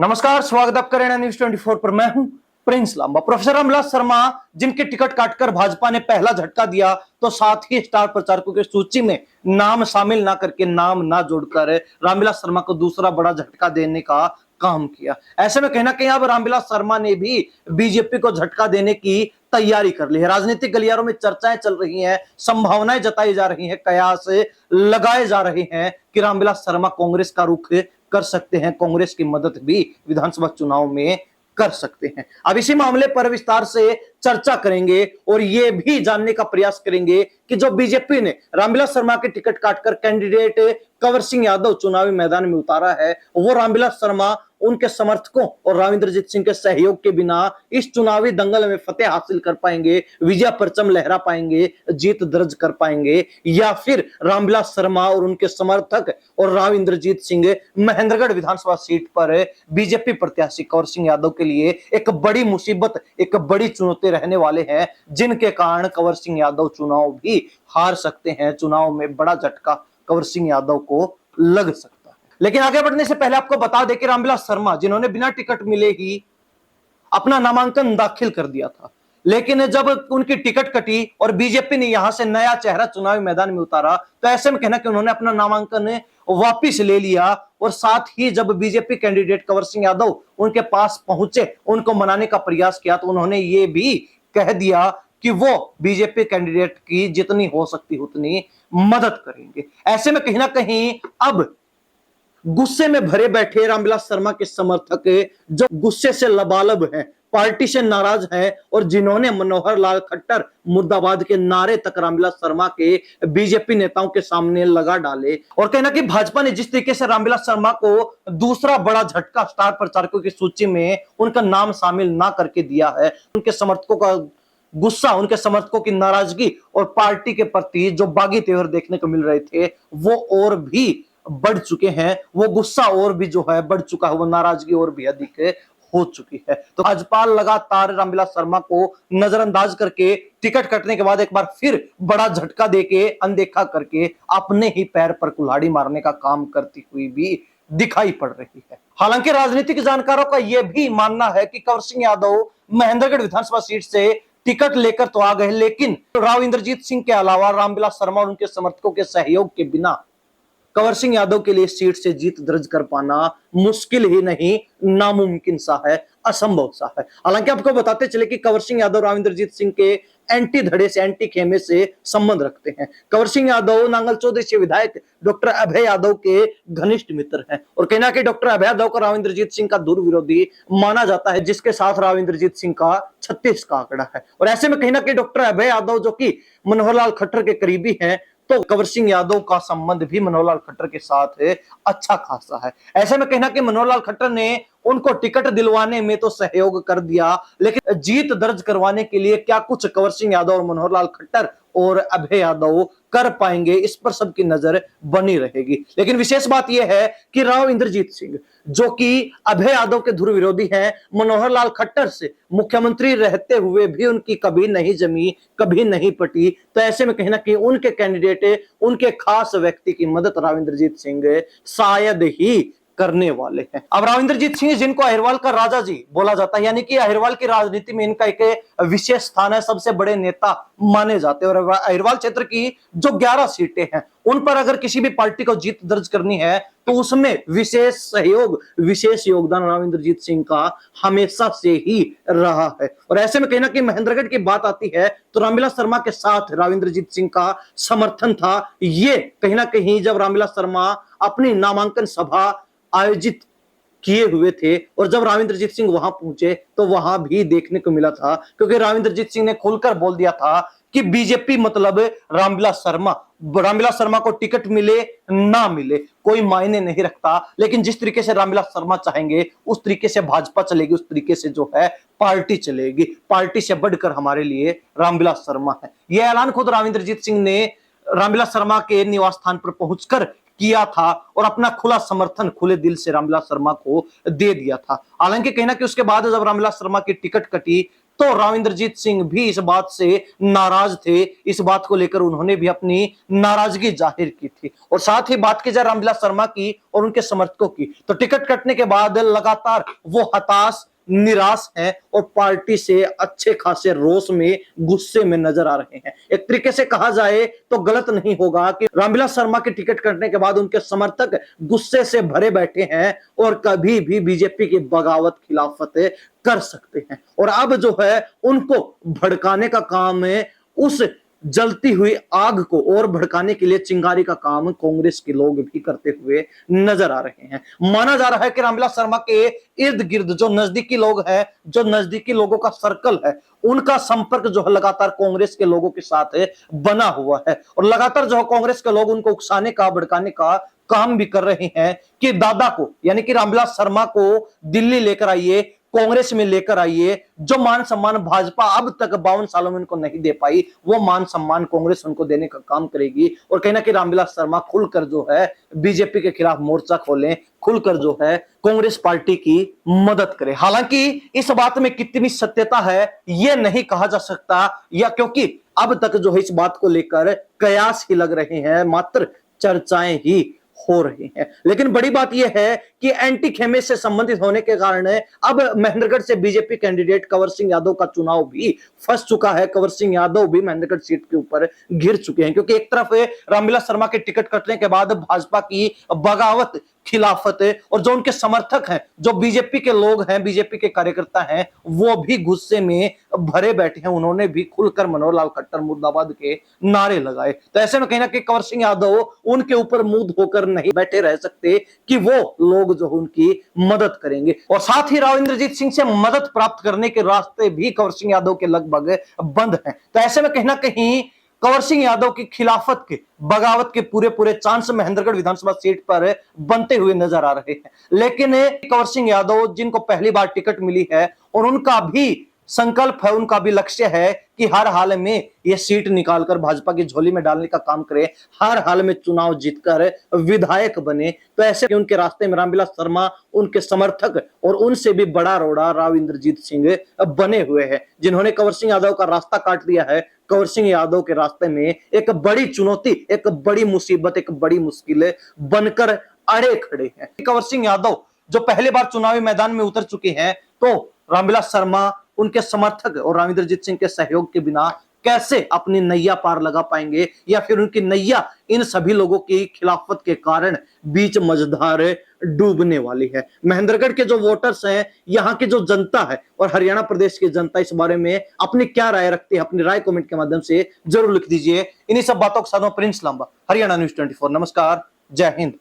नमस्कार, स्वागत आप करें न्यूज 24 पर। मैं हूं प्रिंस लांबा। प्रोफेसर रामविलास शर्मा जिनके टिकट काटकर भाजपा ने पहला झटका दिया, तो साथ ही स्टार प्रचारकों की सूची में नाम शामिल ना करके, नाम ना जोड़कर रामविलास शर्मा को दूसरा बड़ा झटका देने का काम किया। ऐसे में कहीं ना कहीं अब रामविलास शर्मा ने भी बीजेपी को झटका देने की तैयारी कर ली है। राजनीतिक गलियारों में चर्चाएं चल रही हैं, संभावनाएं जताई जा रही हैं, कयास लगाए जा रहे हैं कि रामविलास शर्मा कांग्रेस का रुख कर सकते हैं, कांग्रेस की मदद भी विधानसभा चुनाव में कर सकते हैं। अब इसी मामले पर विस्तार से चर्चा करेंगे और यह भी जानने का प्रयास करेंगे कि जो बीजेपी ने रामविलास शर्मा के टिकट काटकर कैंडिडेट कंवर सिंह यादव चुनावी मैदान में उतारा है, वो रामविलास शर्मा उनके समर्थकों और राव इंद्रजीत सिंह के सहयोग के बिना इस चुनावी दंगल में फतेह हासिल कर पाएंगे, विजय परचम लहरा पाएंगे, जीत दर्ज कर पाएंगे, या फिर रामविलास शर्मा और उनके समर्थक और राव इंद्रजीत सिंह महेंद्रगढ़ विधानसभा सीट पर बीजेपी प्रत्याशी कंवर सिंह यादव के लिए एक बड़ी मुसीबत, एक बड़ी चुनौती रहने वाले हैं, जिनके कारण कंवर सिंह यादव चुनाव भी हार सकते हैं। चुनाव में बड़ा झटका कंवर सिंह यादव को लग सकता है। लेकिन आगे बढ़ने से पहले आपको बता दें कि रामविलास शर्मा, जिन्होंने बिना टिकट मिले ही अपना नामांकन दाखिल कर दिया था, लेकिन जब उनकी टिकट कटी और बीजेपी ने यहां से नया चेहरा चुनावी मैदान में उतारा, तो ऐसे में कहना कि उन्होंने अपना नामांकन वापिस ले लिया। और साथ ही जब बीजेपी कैंडिडेट कंवर सिंह यादव उनके पास पहुंचे, उनको मनाने का प्रयास किया, तो उन्होंने ये भी कह दिया कि वो बीजेपी कैंडिडेट की जितनी हो सकती उतनी मदद करेंगे। ऐसे में कहीं ना कहीं अब गुस्से में भरे बैठे रामविलास शर्मा के समर्थक, जो गुस्से से लबालब हैं, पार्टी से नाराज हैं, और जिन्होंने मनोहर लाल खट्टर मुर्दाबाद के नारे तक रामविलास शर्मा के बीजेपी नेताओं के सामने लगा डाले, और कहना कि भाजपा ने जिस तरीके से रामविलास शर्मा को दूसरा बड़ा झटका स्टार प्रचारकों की सूची में उनका नाम शामिल ना करके दिया है, उनके समर्थकों का गुस्सा, उनके समर्थकों की नाराजगी और पार्टी के प्रति जो बागी तेवर देखने को मिल रहे थे, वो और भी बढ़ चुके हैं। वो गुस्सा और भी जो है बढ़ चुका है, वो नाराजगी और भी अधिक हो चुकी है। तो भाजपा लगातार रामविलास शर्मा को नजरअंदाज करके टिकट कटने के बाद एक बार फिर बड़ा झटका देके, अनदेखा करके अपने ही पैर पर कुल्हाड़ी मारने का काम करती हुई भी दिखाई पड़ रही है। हालांकि राजनीतिक जानकारों का यह भी मानना है कि कंवर सिंह यादव महेंद्रगढ़ विधानसभा सीट से टिकट लेकर तो आ गए, लेकिन राव इंद्रजीत सिंह के अलावा रामविलास शर्मा और उनके समर्थकों के सहयोग के बिना कंवर सिंह यादव के लिए सीट से जीत दर्ज कर पाना मुश्किल ही नहीं, नामुमकिन सा है, असंभव सा है। हालांकि आपको बताते चले कि कंवर सिंह यादव राव इंद्रजीत सिंह के एंटी धड़े से, एंटी खेमे से संबंध रखते हैं। कंवर सिंह यादव नांगल चौधरी से विधायक डॉक्टर अभय यादव के घनिष्ठ मित्र हैं, और कहना कि डॉक्टर अभय यादव को राव इंद्रजीत सिंह का दूर विरोधी माना जाता है, जिसके साथ राव इंद्रजीत सिंह का 36 का आंकड़ा है। और ऐसे में कहना कि डॉक्टर अभय यादव, जो कि मनोहर लाल खट्टर के करीबी हैं, तो कंवर सिंह यादव का संबंध भी मनोहर लाल खट्टर के साथ अच्छा खासा है। ऐसे में कहना कि मनोहर लाल खट्टर ने उनको टिकट दिलवाने में तो सहयोग कर दिया, लेकिन जीत दर्ज करवाने के लिए क्या कुछ कंवर सिंह यादव और मनोहर लाल खट्टर और अभय यादव कर पाएंगे, इस पर सबकी नजर बनी रहेगी। लेकिन विशेष बात यह है कि राव इंद्रजीत सिंह, जो कि अभय यादव के धुर विरोधी हैं, मनोहर लाल खट्टर से मुख्यमंत्री रहते हुए भी उनकी कभी नहीं जमी, कभी नहीं पटी। तो ऐसे में कहीं ना कहीं उनके कैंडिडेट, उनके खास व्यक्ति की मदद राव इंद्रजीत सिंह शायद ही करने वाले हैं। अब राव इंद्रजीत सिंह, जिनको अहिरवाल का राजा जी बोला जाता है, यानी कि अहिरवाल की राजनीति में इनका एक विशेष स्थान है, सबसे बड़े नेता माने जाते हैं। और अहिरवाल क्षेत्र की जो 11 सीटें हैं, उन पर अगर किसी भी पार्टी को जीत दर्ज करनी है, तो उसमें विशेष सहयोग, विशेष योगदान राव इंद्रजीत सिंह का हमेशा से ही रहा है। और ऐसे में कहना कि महेंद्रगढ़ की बात आती है, तो रामविलास शर्मा के साथ राव इंद्रजीत सिंह का समर्थन था। ये कहीं ना कहीं जब रामविलास शर्मा अपनी नामांकन सभा आयोजित किए हुए थे, और जब राव इंद्रजीत सिंह वहां पहुंचे, तो वहां भी देखने को मिला था, क्योंकि राव इंद्रजीत सिंह ने खुलकर बोल दिया था कि बीजेपी मतलब रामविलास शर्मा। रामविलास शर्मा को टिकट मिले ना मिले कोई मायने नहीं रखता, लेकिन जिस तरीके से रामविलास शर्मा चाहेंगे, उस तरीके से भाजपा चलेगी, उस तरीके से जो है पार्टी चलेगी। पार्टी से बढ़कर हमारे लिए रामविलास शर्मा है। यह ऐलान खुद राव इंद्रजीत सिंह ने रामविलास शर्मा के निवास स्थान पर पहुंचकर किया था, और अपना खुला समर्थन खुले दिल से रामविलास शर्मा को दे दिया था। हालांकि कहना कि उसके बाद जब रामविलास शर्मा की टिकट कटी, तो राव इंद्रजीत सिंह भी इस बात से नाराज थे। इस बात को लेकर उन्होंने भी अपनी नाराजगी जाहिर की थी। और साथ ही बात की जाए रामविलास शर्मा की और उनके समर्थकों की, तो टिकट कटने के बाद लगातार वो हताश, निराश हैं और पार्टी से अच्छे खासे रोष में, गुस्से में नजर आ रहे हैं। एक तरीके से कहा जाए तो गलत नहीं होगा कि रामविलास शर्मा के टिकट कटने के बाद उनके समर्थक गुस्से से भरे बैठे हैं और कभी भी बीजेपी की बगावत, खिलाफत कर सकते हैं। और अब जो है उनको भड़काने का काम है, उस जलती हुई आग को और भड़काने के लिए चिंगारी का काम कांग्रेस के लोग भी करते हुए नजर आ रहे हैं। माना जा रहा है कि रामविलास शर्मा के इर्द गिर्द जो नजदीकी लोग हैं, जो नजदीकी लोगों का सर्कल है, उनका संपर्क जो है लगातार कांग्रेस के लोगों के साथ बना हुआ है। और लगातार जो है कांग्रेस के लोग उनको उकसाने का, भड़काने का काम भी कर रहे हैं कि दादा को, यानी कि रामविलास शर्मा को दिल्ली लेकर आइए, कांग्रेस में लेकर आइए। जो मान सम्मान भाजपा अब तक 52 सालों में उनको नहीं दे पाई, वो मान सम्मान कांग्रेस उनको देने का काम करेगी। और कहीं ना कहीं रामविलास शर्मा खुलकर जो है बीजेपी के खिलाफ मोर्चा खोलें, खुलकर जो है कांग्रेस पार्टी की मदद करें। हालांकि इस बात में कितनी सत्यता है यह नहीं कहा जा सकता, या क्योंकि अब तक जो है इस बात को लेकर कयास ही लग रहे हैं, मात्र चर्चाएं ही हो रही हैं। लेकिन बड़ी बात यह है कि एंटी खेमे से संबंधित होने के कारण अब महेंद्रगढ़ से बीजेपी कैंडिडेट कंवर सिंह यादव का चुनाव भी फंस चुका है। कंवर सिंह यादव भी महेंद्रगढ़ सीट के ऊपर घिर चुके हैं, क्योंकि एक तरफ रामविलास शर्मा के टिकट कटने के बाद भाजपा की बगावत, खिलाफत और जो उनके समर्थक हैं, जो बीजेपी के लोग हैं, बीजेपी के कार्यकर्ता हैं, वो भी गुस्से में भरे बैठे हैं। उन्होंने भी खुलकर मनोहर लाल खट्टर मुर्दाबाद के नारे लगाए। तो ऐसे में कहीं ना कहीं कंवर सिंह यादव उनके ऊपर मुंह धोकर नहीं बैठे रह सकते कि वो लोग जो उनकी मदद करेंगे। और साथ ही राव इंद्रजीत सिंह से मदद प्राप्त करने के रास्ते भी कंवर सिंह यादव के लगभग बंद हैं। तो ऐसे में कहीं ना कहीं कंवर सिंह यादव की खिलाफत के, बगावत के पूरे पूरे चांस महेंद्रगढ़ विधानसभा सीट पर बनते हुए नजर आ रहे हैं। लेकिन कंवर सिंह यादव जिनको पहली बार टिकट मिली है और उनका भी संकल्प है, उनका भी लक्ष्य है कि हर हाल में यह सीट निकालकर भाजपा की झोली में डालने का काम करे, हर हाल में चुनाव जीतकर विधायक बने। तो ऐसे कि उनके रास्ते में रामविलास शर्मा, उनके समर्थक और उनसे भी बड़ा रोड़ा राव इंद्रजीत सिंह बने हुए हैं, जिन्होंने कंवर सिंह यादव का रास्ता काट दिया है। कंवर सिंह यादव के रास्ते में एक बड़ी चुनौती, एक बड़ी मुसीबत, एक बड़ी मुश्किल बनकर अड़े खड़े हैं। कंवर सिंह यादव जो पहली बार चुनावी मैदान में उतर चुके हैं, तो रामविलास शर्मा, उनके समर्थक और राव इंद्रजीत सिंह के सहयोग के बिना कैसे अपनी नैया पार लगा पाएंगे, या फिर उनकी नैया इन सभी लोगों की खिलाफत के कारण बीच मझधार डूबने वाली है। महेंद्रगढ़ के जो वोटर्स हैं, यहाँ की जो जनता है और हरियाणा प्रदेश की जनता इस बारे में अपनी क्या राय रखती है, अपनी राय कमेंट के माध्यम से जरूर लिख दीजिए। इन्हीं सब बातों के साथ प्रिंस लांबा, हरियाणा न्यूज़ 24। नमस्कार, जय हिंद।